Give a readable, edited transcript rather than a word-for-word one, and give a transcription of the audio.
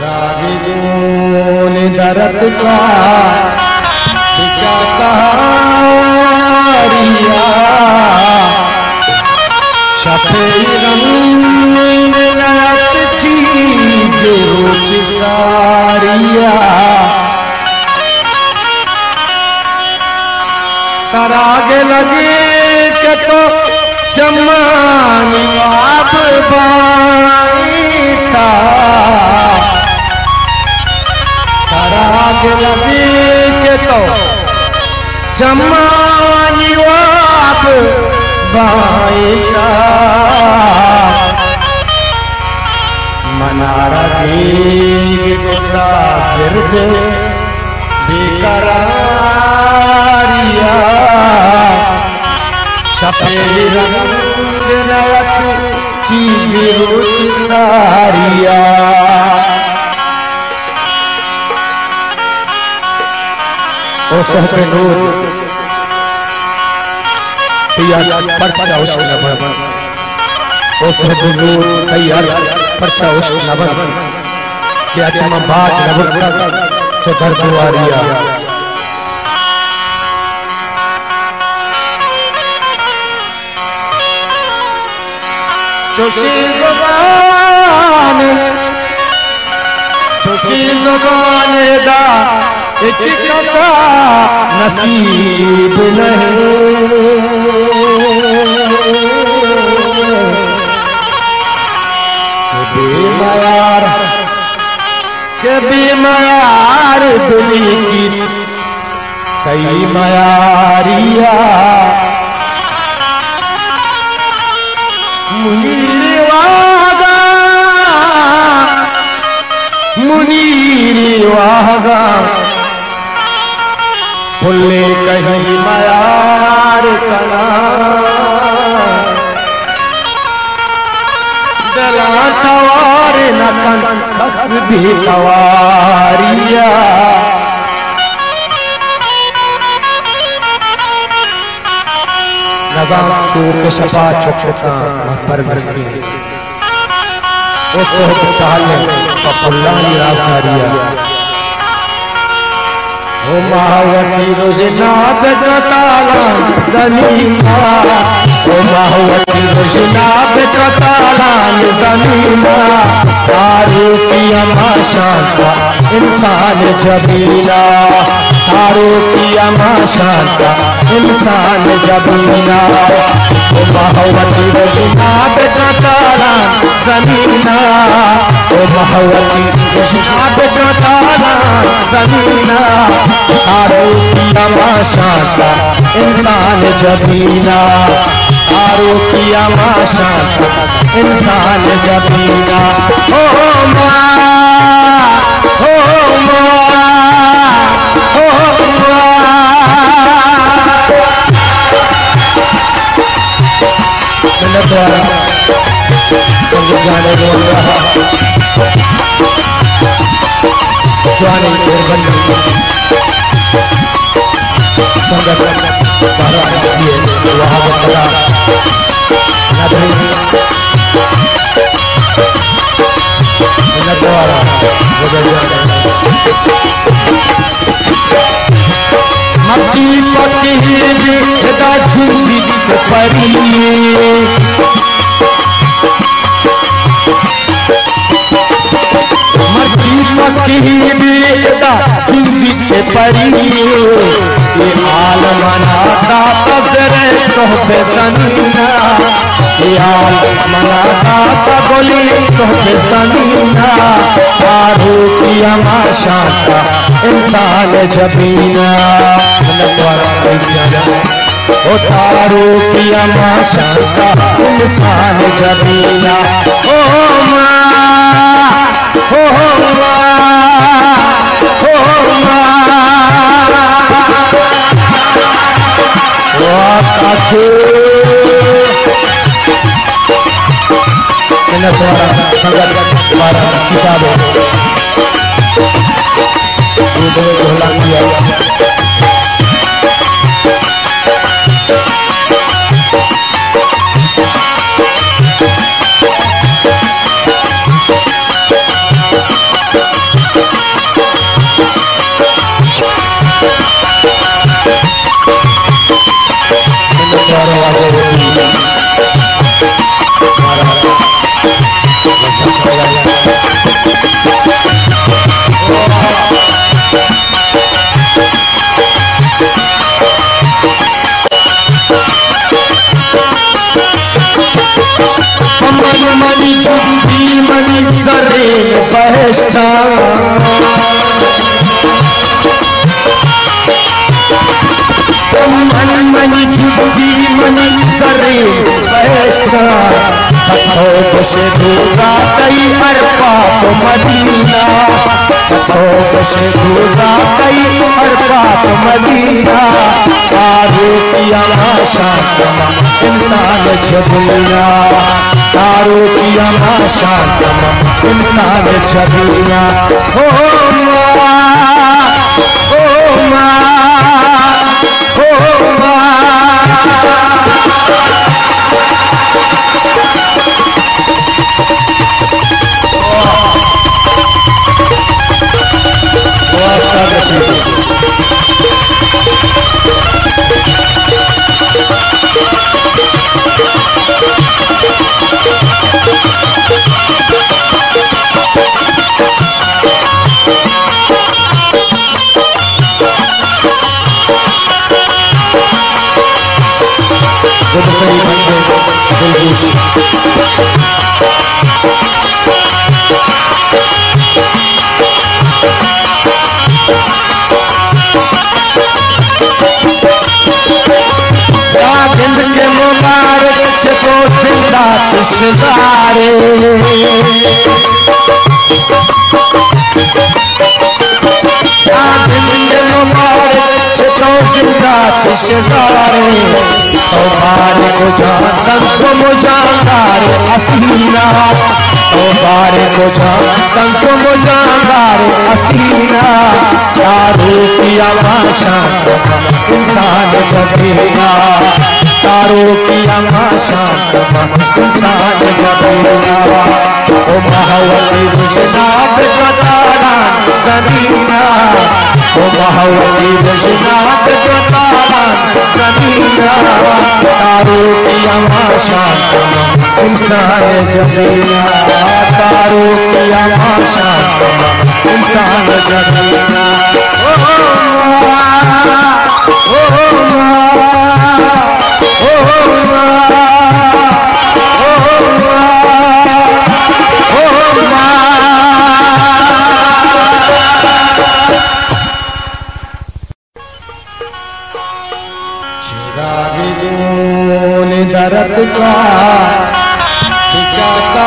रागियों दर्द का कहारिया सफेद रंग लत चीज शिकारिया तरागे लगे के तो चमानी आप बाईता तरागे लगे के तो चमानी आप बाईता मनारा देगा फिर दे बेकरारिया सफेद रंग नयत चीज रुचिकारिया ओ सोहबे नूर तैयार पर्चा उसके नबर ओ सोहबे नूर तैयार पर्चा उसके नबर कि अचमा बाज नबर तो दर्द वारिया सुशील गबान दा चिकता नसीब नहीं बेमयार के बेमयार दिली की कई मयारिया मुनीर वागा फुल्ले कहीं मयार कला दला तवार नकन बस भी तवारिया नजाम चूर के शफा चुकता पर बसके ओ तो चाहले पपुल्लानी राजदारिया ओ महावती रोजना बेताला जमीना ओ महावती रोजना बेताला जमीना तारू पिया माशाता इंसान जबीना तारू पिया माशाता इंसान जबीना ओ महावती रोजना बेताला जमीना ओ महावती रोजना बेताला जमीना तारू पिया माशाता इंसान जबीना तारू पिया माशाता इंसान जबीना ओ माँ ओ माँ ओ माँ द्वारा जाने बोल रहा जाने संगत बारह इसलिए वहाँ बता द्वारा बदल जाने मची पकी बेदा झूठी परी मची पकी बेदा झूठी परी ये आल मनाता तजरे तोहफे सनीना ये आल मनाता तबली तोहफे सनीना तारू पिया माशाता इंसान जबीना ओ तारू पिया माशाता इंसान जबीना ओ माँ ओ माँ ओ माँ संगत हमारा किताब ढोला किया तो से दूरा कई अरबा तो मदीना, तो से दूरा कई अरबा तो मदीना, तारो किया आशा इंसान छबिया, तारो किया आशा इंसान छबिया। हो माँ, हो माँ, हो माँ, जिंद के मुबारक छो जिंदा छिशदारे, जिंद के मुबारक छो जिंदा छिशदारे, तो बारे को जान तंको मुजादारे असीना, तो बारे को जान तंको मुजादारे असीना, तारो किया आशा इंसान छबिया, तारो किया आशा इंसान छबिया। ओ महावती विश्वनाथ कतारा कदीना, ओ महावती विश्वनाथ कतारा कदीना, तारो किया आशा इंसान छबिया, तारो किया आशा इंसान छबिया। चिराग दर्द का जाता